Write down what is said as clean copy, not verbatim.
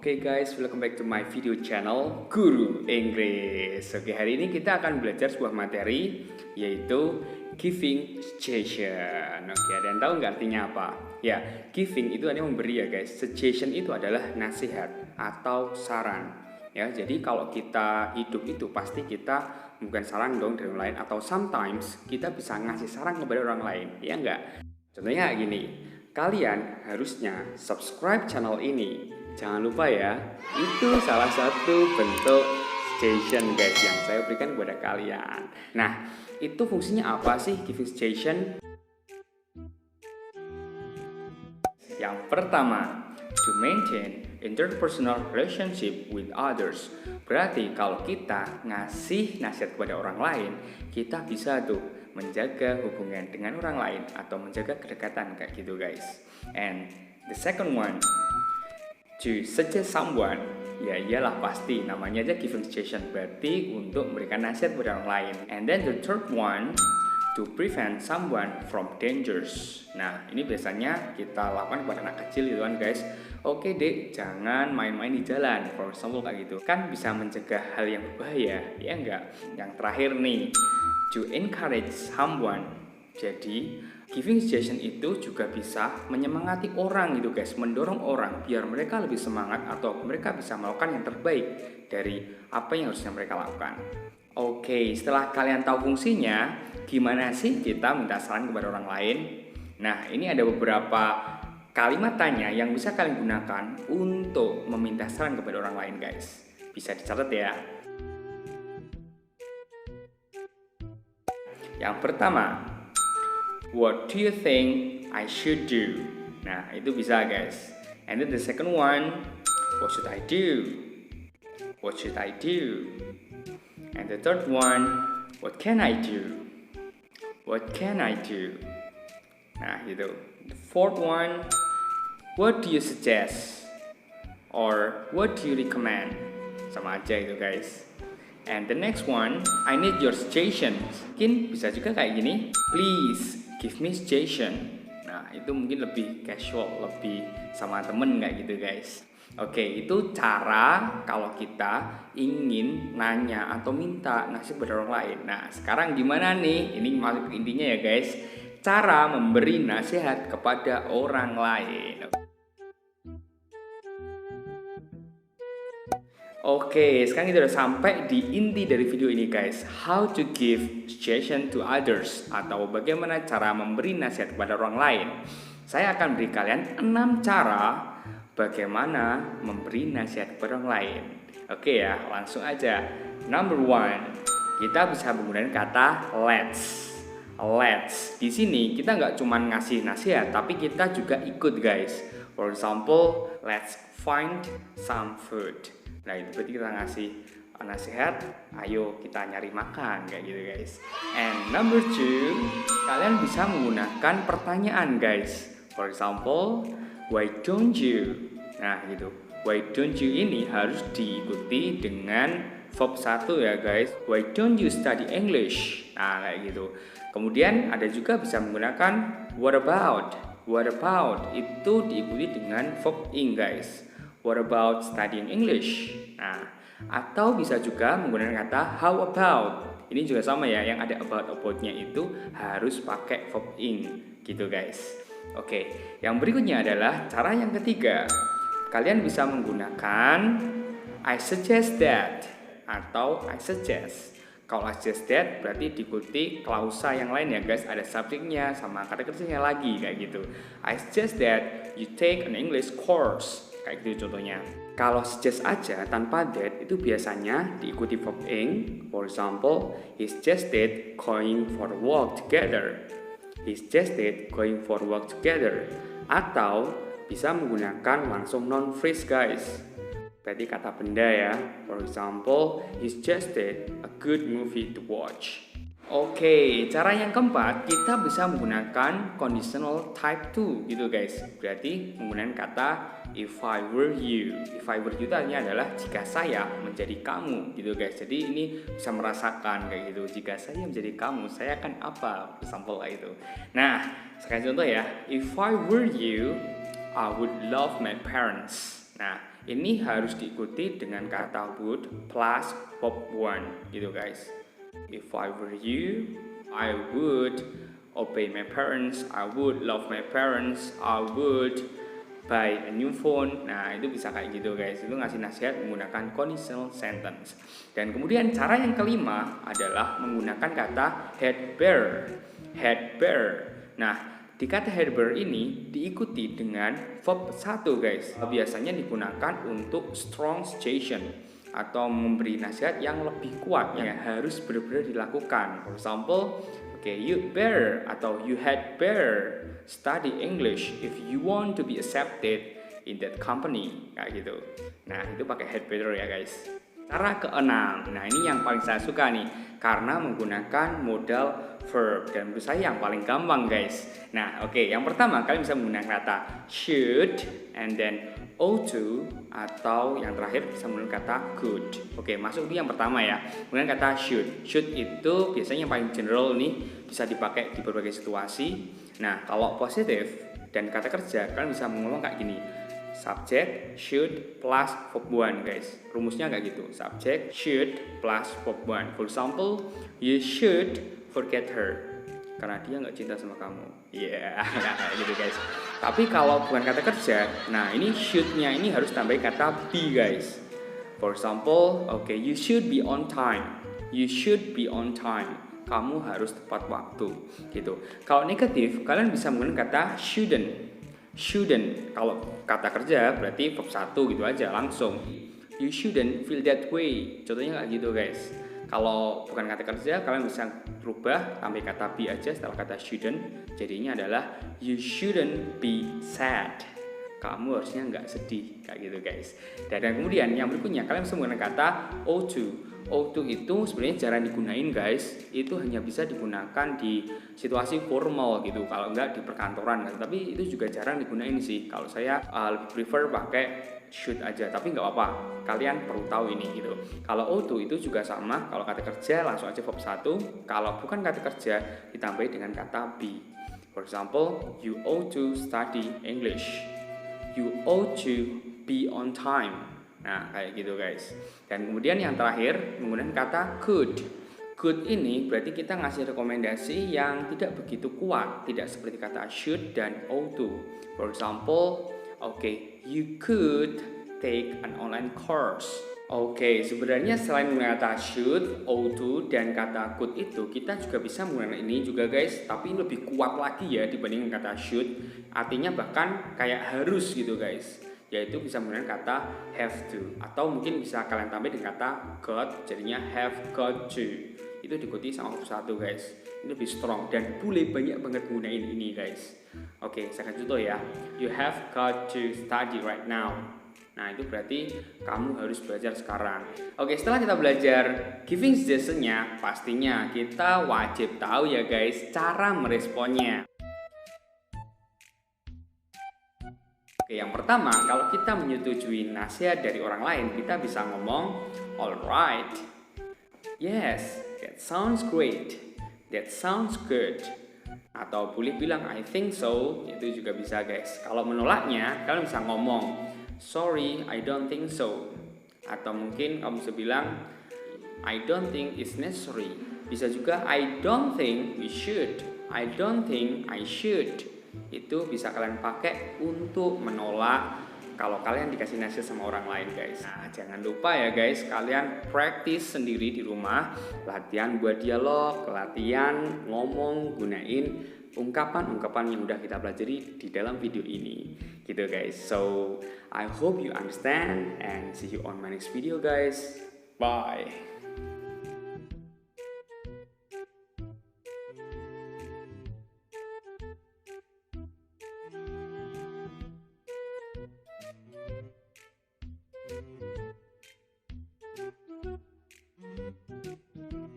Oke guys, welcome back to my video channel Guru Inggris. Oke, hari ini kita akan belajar sebuah materi yaitu giving suggestion. Oke, ada yang tahu nggak artinya apa? Ya, giving itu artinya memberi ya guys. Suggestion itu adalah nasihat atau saran. Ya, jadi kalau kita hidup itu pasti kita bukan saran dong dari orang lain, atau sometimes kita bisa ngasih saran kepada orang lain, ya enggak? Contohnya gini, kalian harusnya subscribe channel ini. Jangan lupa ya, itu salah satu bentuk suggestion guys yang saya berikan kepada kalian. Nah, itu fungsinya apa sih giving suggestion? Yang pertama, to maintain interpersonal relationship with others. Berarti kalau kita ngasih nasihat kepada orang lain, kita bisa tuh menjaga hubungan dengan orang lain atau menjaga kedekatan kayak gitu guys. And the second one, to suggest someone, ya iyalah pasti namanya aja giving suggestion, berarti untuk memberikan nasihat kepada orang lain. And then the third one, to prevent someone from dangers. Nah, ini biasanya kita lakukan kepada anak kecil gitu kan guys. Oke dek, jangan main-main di jalan, for example kayak gitu. Kan bisa mencegah hal yang berbahaya, ya enggak? Yang terakhir nih, to encourage someone. Jadi giving suggestion itu juga bisa menyemangati orang gitu guys, mendorong orang biar mereka lebih semangat atau mereka bisa melakukan yang terbaik dari apa yang harusnya mereka lakukan. Oke, setelah kalian tahu fungsinya, gimana sih kita minta saran kepada orang lain? Nah, ini ada beberapa kalimat tanya yang bisa kalian gunakan untuk meminta saran kepada orang lain guys. Bisa dicatat ya. Yang pertama, what do you think I should do? Nah, itu bisa guys. And then the second one, what should I do? What should I do? And the third one, what can I do? What can I do? Nah, gitu. The fourth one, what do you suggest? Or what do you recommend? Sama aja itu guys. And the next one, I need your suggestion. Mungkin bisa juga kayak gini, please give me suggestion. Nah, itu mungkin lebih casual, lebih sama temen kayak gitu guys. Oke, itu cara kalau kita ingin nanya atau minta ngasih kepada orang lain. Nah, sekarang gimana nih? Ini masuk ke intinya ya guys. Cara memberi nasihat kepada orang lain. Oke, sekarang kita udah sampai di inti dari video ini guys. How to give suggestion to others, atau bagaimana cara memberi nasihat kepada orang lain. Saya akan beri kalian 6 cara bagaimana memberi nasihat kepada orang lain. Oke ya, langsung aja. Number 1, kita bisa menggunakan kata let's. Let's. Di sini kita nggak cuma ngasih nasihat, tapi kita juga ikut guys. For example, let's find some food. Nah, itu berarti kita ngasih nasihat, ayo kita nyari makan kayak gitu guys. And number 2, kalian bisa menggunakan pertanyaan guys. For example, why don't you? Nah, gitu. Why don't you ini harus diikuti dengan verb 1 ya guys. Why don't you study English? Nah, kayak gitu. Kemudian ada juga bisa menggunakan what about? What about itu diikuti dengan verb ing guys. What about studying English? Nah, atau bisa juga menggunakan kata how about. Ini juga sama ya, yang ada about-nya itu harus pakai verb ing gitu guys. Oke, yang berikutnya adalah cara yang ketiga. Kalian bisa menggunakan I suggest that atau I suggest. Kalau I suggest that berarti diikuti klausa yang lain ya guys, ada subjeknya sama kata kerjanya lagi kayak gitu. I suggest that you take an English course. Kayak gitu contohnya. Kalau suggest aja tanpa that itu biasanya diikuti verb ing. For example, he suggested going for a walk together. He suggested going for a walk together. Atau bisa menggunakan langsung noun phrase guys. Berarti kata benda ya. For example, he suggested a good movie to watch. Oke, cara yang keempat, kita bisa menggunakan conditional type 2 gitu guys. Berarti menggunakan kata if I were you. If I were you tanya adalah jika saya menjadi kamu gitu guys. Jadi ini bisa merasakan kayak gitu. Jika saya menjadi kamu, saya akan apa? Sampel lah itu. Nah, sekarang contoh ya. If I were you, I would love my parents. Nah, ini harus diikuti dengan kata would plus verb one gitu guys. If I were you, I would obey my parents, I would love my parents, I would buy a new phone. Nah, itu bisa kayak gitu guys. Itu ngasih nasihat menggunakan conditional sentence. Dan kemudian cara yang kelima adalah menggunakan kata had better. Had better. Nah, di kata had better ini diikuti dengan verb 1 guys. Biasanya digunakan untuk strong suggestion atau memberi nasihat yang lebih kuat yang harus benar-benar dilakukan. For example, you better atau you had better study English if you want to be accepted in that company, kayak gitu. Nah, itu pakai had better ya guys. Cara keenam, nah ini yang paling saya suka nih, karena menggunakan modal verb dan menurut saya yang paling gampang guys. Nah, yang pertama kalian bisa menggunakan kata should and then ought to, atau yang terakhir bisa menggunakan kata could. Masuk di yang pertama ya, menggunakan kata should. Should itu biasanya yang paling general nih, bisa dipakai di berbagai situasi. Nah, kalau positif dan kata kerja, kalian bisa ngomong kayak gini. Subject should plus verb one guys. Rumusnya kayak gitu. Subject should plus verb one. For example, you should forget her karena dia nggak cinta sama kamu. Kayak gitu guys. Tapi kalau bukan kata kerja, nah ini should-nya ini harus tambahin kata be guys. For example, you should be on time. You should be on time. Kamu harus tepat waktu gitu. Kalau negatif, kalian bisa menggunakan kata shouldn't. Shouldn't. Kalau kata kerja berarti verb 1 gitu aja langsung. You shouldn't feel that way. Contohnya kayak gitu guys. Kalau bukan kata kerja, kalian bisa rubah tambah kata be aja setelah kata shouldn't. Jadinya adalah you shouldn't be sad. Kamu harusnya nggak sedih, kayak gitu guys. Dan kemudian yang berikutnya kalian bisa menggunakan kata ought to. Ought to itu sebenarnya jarang digunain guys. Itu hanya bisa digunakan di situasi formal gitu. Kalau nggak di perkantoran. Tapi itu juga jarang digunain sih. Kalau saya lebih prefer pakai should aja, tapi nggak apa-apa, kalian perlu tahu ini gitu. Kalau ought to itu juga sama, kalau kata kerja langsung aja verb 1, kalau bukan kata kerja ditambahi dengan kata be. For example, you ought to study English, you ought to be on time. Nah, kayak gitu guys. Dan kemudian yang terakhir menggunakan kata could. Could ini berarti kita ngasih rekomendasi yang tidak begitu kuat, tidak seperti kata should dan ought to. For example, you could take an online course. Sebenarnya selain menggunakan kata should, ought to, dan kata could itu, kita juga bisa menggunakan ini juga guys, tapi lebih kuat lagi ya dibandingkan kata should. Artinya bahkan kayak harus gitu guys, yaitu bisa menggunakan kata have to, atau mungkin bisa kalian tambah dengan kata got, jadinya have got to. Itu diikuti sama verb 1 guys. Ini lebih strong dan boleh banyak banget gunain ini guys. Saya kasih contoh ya. You have got to study right now. Nah, itu berarti kamu harus belajar sekarang. Setelah kita belajar giving suggestion-nya, pastinya kita wajib tahu ya guys cara meresponnya. Yang pertama, kalau kita menyetujui nasihat dari orang lain, kita bisa ngomong alright, yes, that sounds great, that sounds good. Atau boleh bilang I think so, itu juga bisa guys. Kalau menolaknya, kalian bisa ngomong sorry, I don't think so. Atau mungkin kamu bisa bilang I don't think it's necessary. Bisa juga I don't think we should, I don't think I should. Itu bisa kalian pakai untuk menolak kalau kalian dikasih nasihat sama orang lain guys. Nah, jangan lupa ya guys, kalian praktis sendiri di rumah, latihan buat dialog, latihan ngomong, gunain ungkapan-ungkapan yang udah kita pelajari di dalam video ini gitu guys. So I hope you understand and see you on my next video guys. Bye.